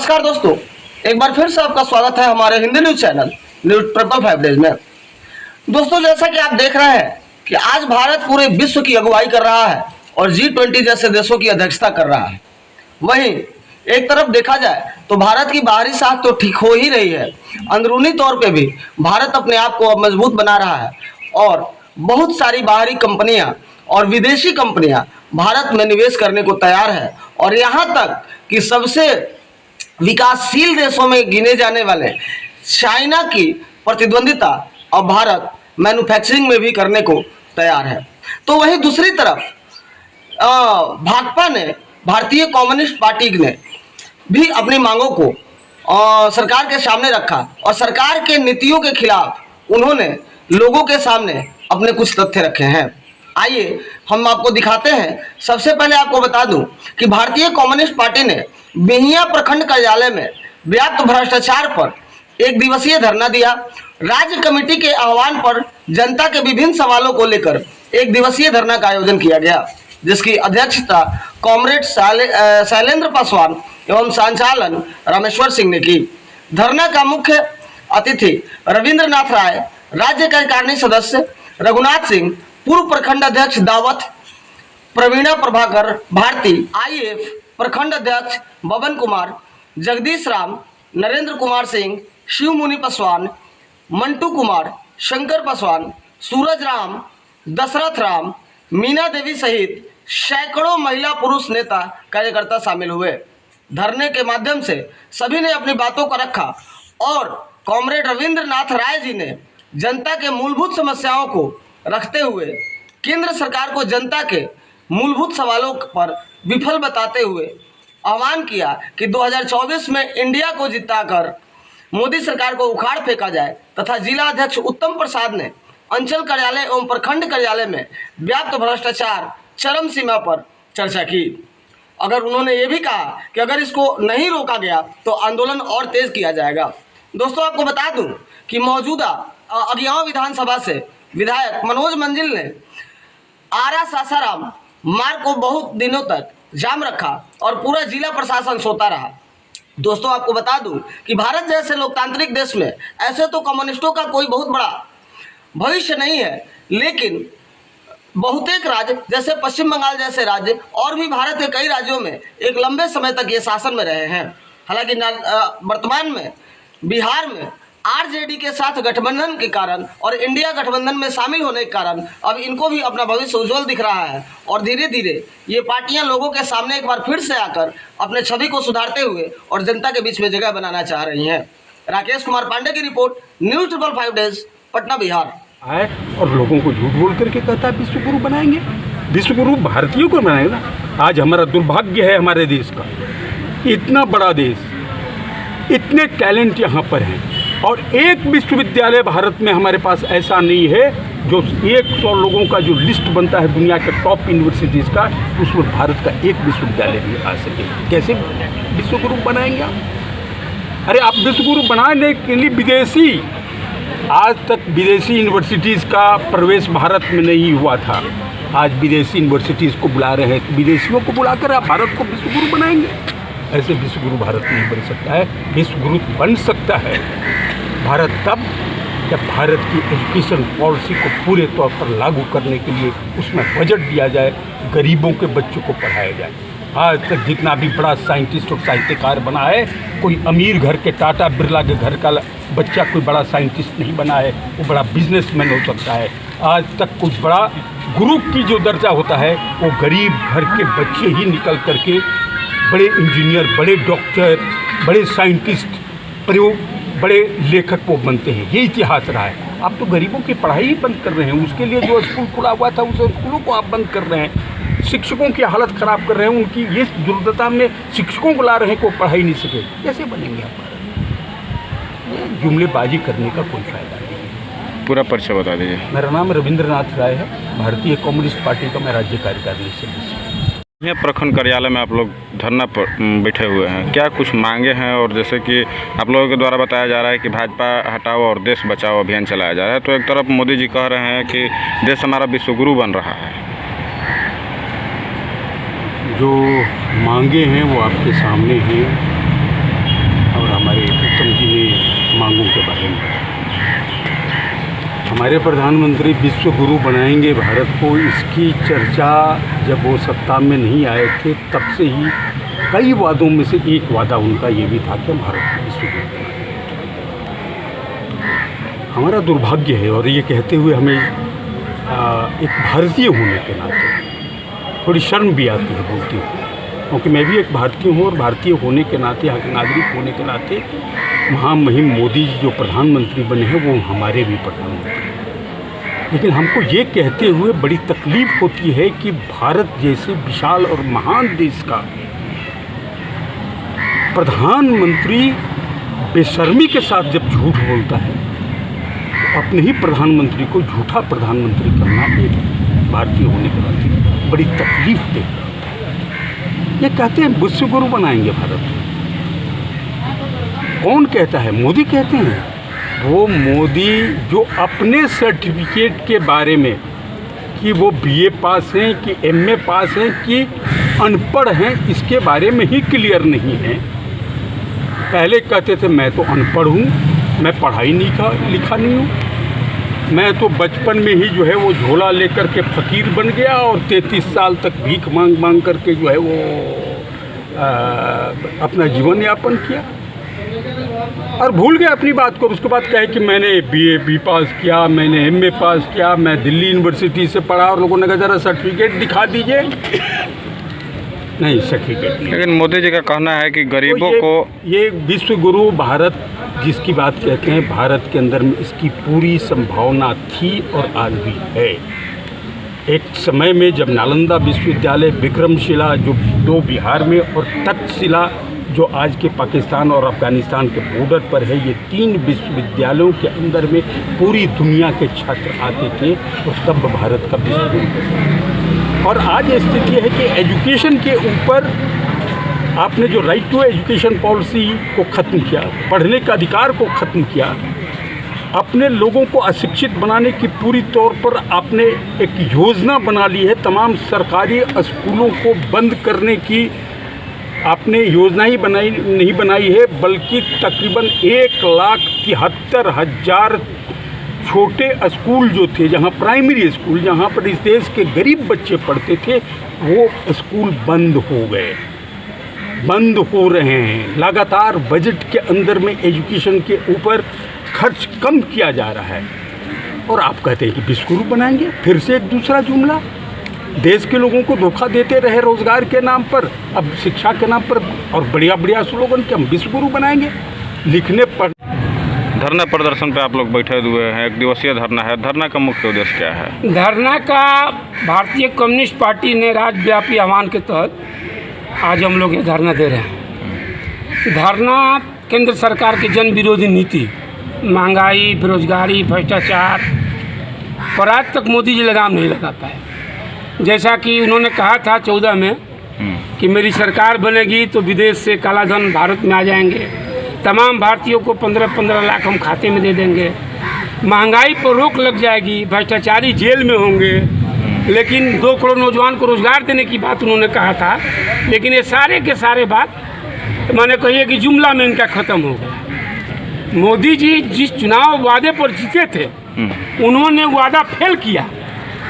नमस्कार दोस्तों, एक बार फिर से आपका स्वागत है हमारे Hindi news channel news 555 days में। दोस्तों, जैसा कि आप देख रहे हैं कि आज भारत पूरे विश्व की अगुवाई कर रहा है और G20 जैसे देशों की अध्यक्षता कर रहा है। वहीं एक तरफ देखा जाए तो भारत की बाहरी साख तो ठीक हो ही रही है, अंदरूनी तौर पे भी भारत अपने आप को अब मजबूत बना रहा है और बहुत सारी बाहरी कंपनियां और विदेशी कंपनियां भारत में निवेश करने को तैयार है। और यहाँ तक कि सबसे विकासशील देशों में गिने जाने वाले चाइना की प्रतिद्वंदिता अब भारत मैन्युफैक्चरिंग में भी करने को तैयार है। तो वहीं दूसरी तरफ भाजपा ने, भारतीय कम्युनिस्ट पार्टी ने भी अपनी मांगों को सरकार के सामने रखा और सरकार के नीतियों के खिलाफ उन्होंने लोगों के सामने अपने कुछ तथ्य रखे हैं। आइए हम आपको दिखाते हैं। सबसे पहले आपको बता दूं कि भारतीय कम्युनिस्ट पार्टी ने बिहिया प्रखंड कार्यालय में व्याप्त भ्रष्टाचार पर एक दिवसीय धरना दिया। राज्य कमेटी के आह्वान पर जनता के विभिन्न सवालों को लेकर एक दिवसीय धरना का आयोजन किया गया, जिसकी अध्यक्षता कॉमरेड शैलेंद्र पासवान एवं संचालन रामेश्वर सिंह ने की। धरना का मुख्य अतिथि रविंद्रनाथ राय, राज्य कार्यकारिणी सदस्य रघुनाथ सिंह, पूर्व प्रखंड अध्यक्ष दावत, प्रवीणा प्रभाकर भारती, IAF प्रखंड अध्यक्ष बबन कुमार, जगदीश राम, नरेंद्र कुमार सिंह, शिव मुनि पासवान, मंटू कुमार, शंकर पासवान, सूरज राम, दशरथ राम, मीना देवी सहित सैकड़ों महिला पुरुष नेता कार्यकर्ता शामिल हुए। धरने के माध्यम से सभी ने अपनी बातों को रखा और कॉमरेड रविंद्रनाथ राय जी ने जनता के मूलभूत समस्याओं को रखते हुए केंद्र सरकार को जनता के मूलभूत सवालों पर विफल बताते हुए आह्वान किया कि 2024 में इंडिया को जिताकर मोदी सरकार को उखाड़ फेंका जाए। तथा जिला अध्यक्ष उत्तम प्रसाद ने अंचल कार्यालय एवं प्रखंड कार्यालय में व्याप्त भ्रष्टाचार चरम सीमा पर चर्चा की। अगर उन्होंने ये भी कहा कि अगर इसको नहीं रोका गया तो आंदोलन और तेज किया जाएगा। दोस्तों, आपको बता दूं कि मौजूदा अगियाव विधानसभा से विधायक मनोज मंजिल ने आरा सासाराम मार्ग को बहुत दिनों तक जाम रखा और पूरा जिला प्रशासन सोता रहा। दोस्तों, आपको बता दूं कि भारत जैसे लोकतांत्रिक देश में ऐसे तो कम्युनिस्टों का कोई बहुत बड़ा भविष्य नहीं है, लेकिन बहुतेक राज्य जैसे पश्चिम बंगाल जैसे राज्य और भी भारत के कई राज्यों में एक लंबे समय तक ये शासन में रहे हैं। हालांकि वर्तमान में बिहार में RJD के साथ गठबंधन के कारण और इंडिया गठबंधन में शामिल होने के कारण अब इनको भी अपना भविष्य उज्जवल दिख रहा है और धीरे धीरे ये पार्टियां लोगों के सामने एक बार फिर से आकर अपने छवि को सुधारते हुए और जनता के बीच में जगह बनाना चाह रही हैं। राकेश कुमार पांडे की report, news 555 days, Patna, Bihar. आए और लोगों को झूठ बोल करके कहता है विश्व गुरु बनाएंगे। विश्व गुरु भारतीयों को बनाएंगे ना। आज हमारा दुर्भाग्य है हमारे देश का, इतना बड़ा देश, इतने टैलेंट यहाँ पर हैं और एक विश्वविद्यालय भारत में हमारे पास ऐसा नहीं है जो 100 लोगों का जो लिस्ट बनता है दुनिया के टॉप यूनिवर्सिटीज़ का, उसमें भारत का एक विश्वविद्यालय भी आ सके। कैसे विश्व गुरु बनाएंगे आप? अरे आप विश्व गुरु बनाने के लिए विदेशी, आज तक विदेशी यूनिवर्सिटीज़ का प्रवेश भारत में नहीं हुआ था। आज विदेशी यूनिवर्सिटीज़ को बुला रहे हैं, विदेशियों को बुलाकर आप भारत को विश्व गुरु बनाएंगे? ऐसे विश्व गुरु भारत नहीं बन सकता है। विश्व गुरु बन सकता है भारत तब जब भारत की एजुकेशन पॉलिसी को पूरे तौर पर लागू करने के लिए उसमें बजट दिया जाए, गरीबों के बच्चों को पढ़ाया जाए। आज तक जितना भी बड़ा साइंटिस्ट और साहित्यकार बना है, कोई अमीर घर के टाटा बिरला के घर का बच्चा कोई बड़ा साइंटिस्ट नहीं बना है, वो बड़ा बिजनेसमैन हो सकता है। आज तक कुछ बड़ा गुरु की जो दर्जा होता है वो गरीब घर के बच्चे ही निकल करके बड़े इंजीनियर, बड़े डॉक्टर, बड़े साइंटिस्ट, बड़े लेखक वो बनते हैं। ये इतिहास रहा है। आप तो गरीबों की पढ़ाई ही बंद कर रहे हैं। उसके लिए जो स्कूल खुला हुआ था उस स्कूलों को आप बंद कर रहे हैं। शिक्षकों की हालत ख़राब कर रहे हैं। उनकी ये दुर्दशा में शिक्षकों को ला रहे हैं को पढ़ाई नहीं सके। कैसे बनेंगे आप? जुमलेबाजी करने का कोई फायदा नहीं। पूरा परिचय बता दीजिए। मेरा नाम रविंद्रनाथ राय है, भारतीय कम्युनिस्ट पार्टी का मैं राज्य कार्यकारिणी सदस्य। यह प्रखंड कार्यालय में आप लोग धरना पर बैठे हुए हैं, क्या कुछ मांगे हैं? और जैसे कि आप लोगों के द्वारा बताया जा रहा है कि भाजपा हटाओ और देश बचाओ अभियान चलाया जा रहा है, तो एक तरफ मोदी जी कह रहे हैं कि देश हमारा विश्वगुरु बन रहा है। जो मांगे हैं वो आपके सामने हैं। मांगों के बारे में। हमारे प्रधानमंत्री विश्व गुरु बनाएंगे भारत को, इसकी चर्चा जब वो सत्ता में नहीं आए थे तब से ही कई वादों में से एक वादा उनका ये भी था कि हम भारत को विश्व गुरु बनाएंगे। हमारा दुर्भाग्य है, और ये कहते हुए हमें एक भारतीय होने के नाते थोड़ी शर्म भी आती है बोलते हुए, क्योंकि मैं भी एक भारतीय हूँ और भारतीय होने के नाते, यहाँ के नागरिक होने के नाते महामहिम मोदी जी जो प्रधानमंत्री बने हैं वो हमारे भी प्रधानमंत्री हैं। लेकिन हमको ये कहते हुए बड़ी तकलीफ़ होती है कि भारत जैसे विशाल और महान देश का प्रधानमंत्री बेशर्मी के साथ जब झूठ बोलता है, तो अपने ही प्रधानमंत्री को झूठा प्रधानमंत्री कहना एक भारतीय होने के नाते बड़ी तकलीफ देता है। ये कहते हैं विश्व गुरु बनाएंगे भारत को। कौन कहता है? मोदी कहते हैं। वो मोदी जो अपने सर्टिफिकेट के बारे में कि वो बीए पास हैं कि एमए पास हैं कि अनपढ़ हैं, इसके बारे में ही क्लियर नहीं है। पहले कहते थे मैं तो अनपढ़ हूँ, मैं पढ़ाई नहीं लिखा नहीं हूँ, मैं तो बचपन में ही जो है वो झोला लेकर के फ़कीर बन गया और 33 साल तक भीख मांग मांग करके जो है वो अपना जीवन यापन किया और भूल गया अपनी बात को। उसके बाद कहे कि मैंने बी पास किया, मैंने एमए पास किया, मैं दिल्ली यूनिवर्सिटी से पढ़ा, और लोगों ने कहा ज़रा सर्टिफिकेट दिखा दीजिए। नहीं, सर्टिफिकेट नहीं। लेकिन मोदी जी का कहना है कि गरीबों को ये विश्व गुरु भारत जिसकी बात कहते हैं, भारत के अंदर में इसकी पूरी संभावना थी और आज भी है। एक समय में जब नालंदा विश्वविद्यालय, विक्रमशिला जो दो बिहार में और तक्षशिला जो आज के पाकिस्तान और अफ़गानिस्तान के बॉर्डर पर है, ये 3 विश्वविद्यालयों के अंदर में पूरी दुनिया के छात्र आते थे, तो तब भारत का विश्व। और आज स्थिति है कि एजुकेशन के ऊपर आपने जो राइट टू एजुकेशन पॉलिसी को ख़त्म किया, पढ़ने का अधिकार को ख़त्म किया, अपने लोगों को अशिक्षित बनाने की पूरी तौर पर आपने एक योजना बना ली है। तमाम सरकारी स्कूलों को बंद करने की आपने योजना ही नहीं बनाई है, बल्कि तकरीबन 1,73,000 छोटे स्कूल जो थे, जहां प्राइमरी स्कूल, जहां पर इस देश के गरीब बच्चे पढ़ते थे, वो स्कूल बंद हो गए, बंद हो रहे हैं। लगातार बजट के अंदर में एजुकेशन के ऊपर खर्च कम किया जा रहा है, और आप कहते हैं कि विश्व गुरु बनाएंगे। फिर से एक दूसरा जुमला, देश के लोगों को धोखा देते रहे रोजगार के नाम पर, अब शिक्षा के नाम पर, और बढ़िया बढ़िया स्लोगन कि हम विश्व गुरु बनाएंगे। लिखने पर धरना प्रदर्शन पे आप लोग बैठे हुए हैं, 1 दिवसीय धरना है। धरना का मुख्य उद्देश्य क्या है? धरना का भारतीय कम्युनिस्ट पार्टी ने राज्यव्यापी आह्वान के तहत आज हम लोग ये धरना दे रहे हैं। धरना केंद्र सरकार की जन विरोधी नीति, महंगाई, बेरोजगारी, भ्रष्टाचार पर आज तक मोदी जी लगाम नहीं लगा पाए। जैसा कि उन्होंने कहा था 14 में कि मेरी सरकार बनेगी तो विदेश से काला धन भारत में आ जाएंगे, तमाम भारतीयों को 15-15 लाख हम खाते में दे देंगे, महंगाई पर रोक लग जाएगी, भ्रष्टाचारी जेल में होंगे। लेकिन 2 करोड़ नौजवान को रोज़गार देने की बात उन्होंने कहा था, लेकिन ये सारे के सारे बात मैंने कही कि जुमला में इनका ख़त्म हो गया। मोदी जी जिस चुनाव वादे पर जीते थे, उन्होंने वादा फेल किया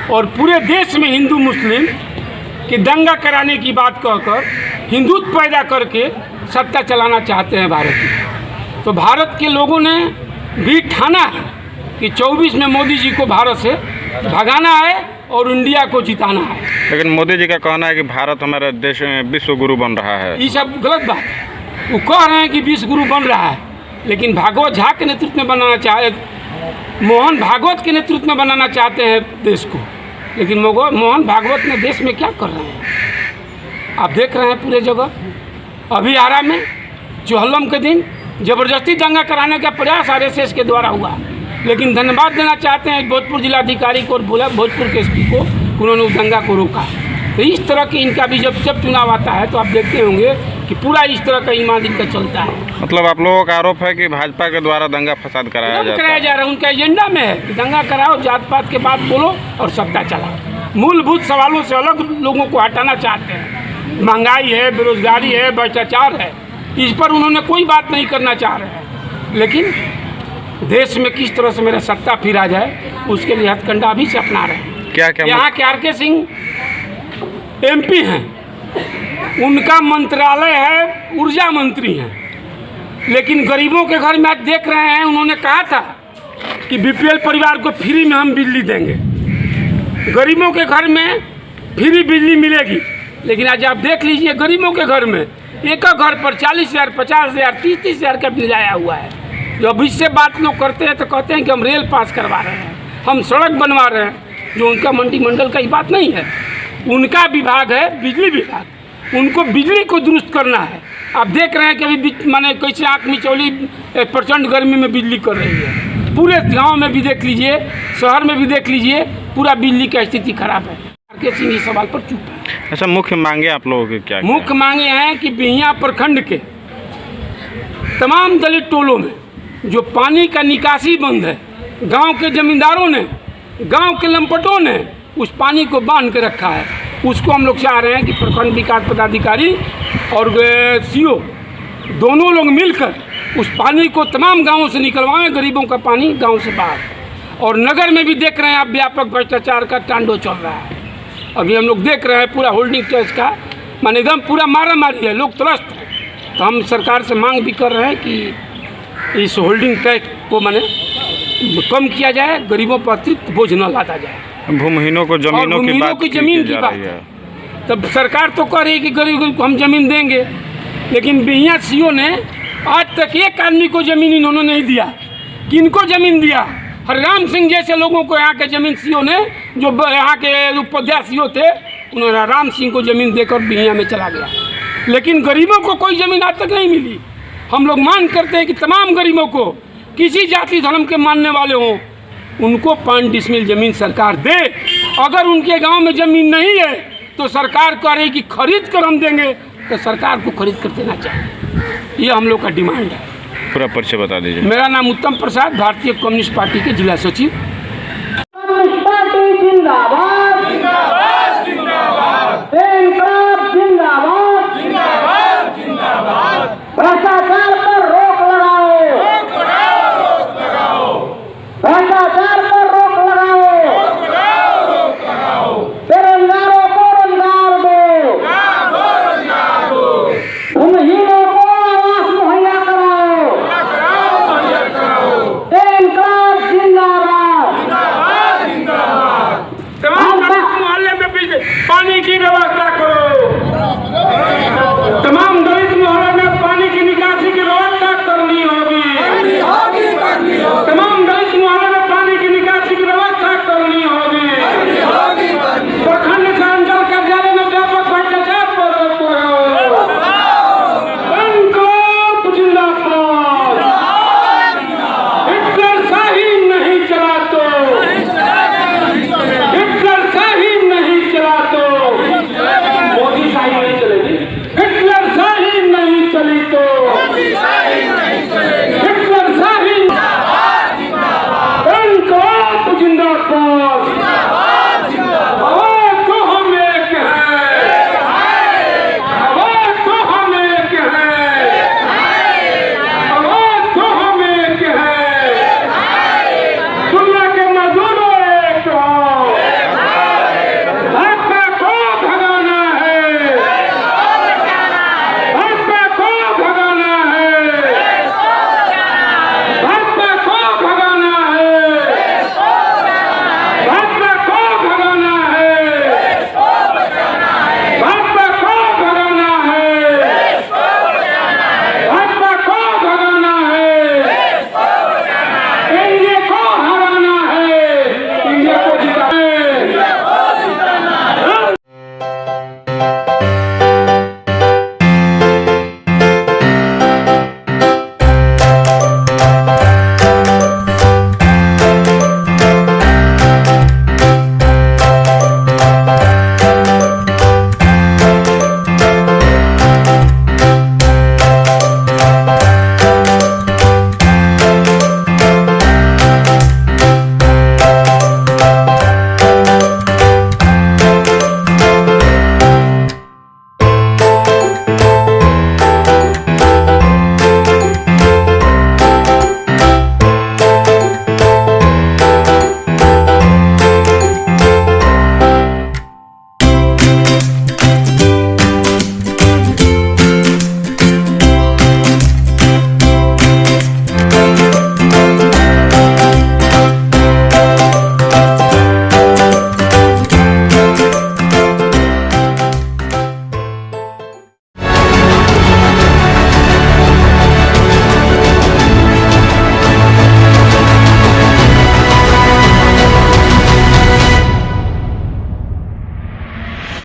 और पूरे देश में हिंदू मुस्लिम कि दंगा कराने की बात कहकर हिंदुत्व पैदा करके सत्ता चलाना चाहते हैं भारत में। तो भारत के लोगों ने भी ठाना है कि 24 में मोदी जी को भारत से भगाना है और इंडिया को जिताना है। लेकिन मोदी जी का कहना है कि भारत हमारे देश में विश्व गुरु बन रहा है। ये सब गलत बात है। वो कह रहे हैं कि विश्व गुरु बन रहा है, लेकिन भागवत झा के नेतृत्व में बनाना चाहे, मोहन भागवत के नेतृत्व में बनाना चाहते हैं देश को। लेकिन मोहन भागवत ने देश में क्या कर रहे हैं आप देख रहे हैं पूरे जगह। अभी आरा में चौहल्लम के दिन ज़बरदस्ती दंगा कराने का प्रयास आरएसएस के द्वारा हुआ, लेकिन धन्यवाद देना चाहते हैं भोजपुर जिलाधिकारी को और बोला भोजपुर के एसपी को, उन्होंने उस दंगा को रोका। तो इस तरह की इनका भी जब चुनाव आता है तो आप देखते होंगे कि पूरा इस तरह का ईमान इनका चलता है। मतलब आप लोगों का आरोप है कि भाजपा के द्वारा दंगा फसाद कराया जा रहा है। उनका एजेंडा में है कि दंगा कराओ, जात पात के बात बोलो और सत्ता चलाओ। मूलभूत सवालों से अलग लोगों को हटाना चाहते हैं। महंगाई है, बेरोजगारी है, भ्रष्टाचार है, इस पर उन्होंने कोई बात नहीं करना चाह रहे हैं। लेकिन देश में किस तरह से मेरा सत्ता फिर आ जाए उसके लिए हथकंडा भी से अपना रहे हैं। क्या क्या यहाँ के आर.के. सिंह MP हैं, उनका मंत्रालय है, ऊर्जा मंत्री हैं, लेकिन गरीबों के घर में आज देख रहे हैं, उन्होंने कहा था कि BPL परिवार को फ्री में हम बिजली देंगे, गरीबों के घर में फ्री बिजली मिलेगी। लेकिन आज आप देख लीजिए गरीबों के घर में एक घर पर 40,000, 50,000, 30,000 का बिल आया हुआ है। जब इससे बात लोग करते हैं तो कहते हैं कि हम रेल पास करवा रहे हैं, हम सड़क बनवा रहे हैं, जो उनका मंत्रिमंडल का ही बात नहीं है। उनका विभाग है बिजली विभाग, उनको बिजली को दुरुस्त करना है। आप देख रहे हैं कि अभी माने कैसे आँख मिचौली प्रचंड गर्मी में बिजली कर रही है। पूरे गांव में भी देख लीजिए, शहर में भी देख लीजिए, पूरा बिजली की स्थिति खराब है। आर.के. सिंह इस सवाल पर चुप है। अच्छा, मुख्य मांगे आप लोगों की क्या क्या मुख्य मांगे हैं कि बिहियां प्रखंड के तमाम दलित टोलों में जो पानी का निकासी बंद है, गांव के जमींदारों ने, गांव के लंपटों ने उस पानी को बांध के रखा है, उसको हम लोग चाह रहे हैं कि प्रखंड विकास पदाधिकारी और CO दोनों लोग मिलकर उस पानी को तमाम गांवों से निकलवाएं, गरीबों का पानी गांव से बाहर। और नगर में भी देख रहे हैं आप व्यापक भ्रष्टाचार का तांडव चल रहा है। अभी हम लोग देख रहे हैं पूरा होल्डिंग टैक्स का माने एकदम पूरा मारा मारी है, लोग त्रस्त हैं। तो हम सरकार से मांग भी कर रहे हैं कि इस होल्डिंग टैक्स को माने कम किया जाए, गरीबों पर अतिरिक्त बोझ न लादा जाए। भूमिहीनों को जमीनों की बात जमीन की बात है। तब सरकार तो कह रही है कि गरीब को हम जमीन देंगे, लेकिन बिहियां CO ने आज तक एक आदमी को जमीन इन्होंने नहीं दिया। किनको जमीन दिया? हरिराम सिंह जैसे लोगों को यहाँ के जमीन CO ने, जो यहाँ के उपाध्यक्ष CO थे, उन्होंने राम सिंह को ज़मीन देकर बिहियां में चला गया। लेकिन गरीबों को कोई ज़मीन आज तक नहीं मिली। हम लोग मांग करते हैं कि तमाम गरीबों को, किसी जाति धर्म के मानने वाले हों, उनको 5 डिसमिल ज़मीन सरकार दे। अगर उनके गांव में ज़मीन नहीं है तो सरकार कह रही कि खरीद कर हम देंगे, तो सरकार को खरीद कर देना चाहिए। ये हम लोग का डिमांड है। पूरा परिचय बता दीजिए। मेरा नाम उत्तम प्रसाद, भारतीय कम्युनिस्ट पार्टी के जिला सचिव। कम्युनिस्ट पार्टी जिंदाबाद।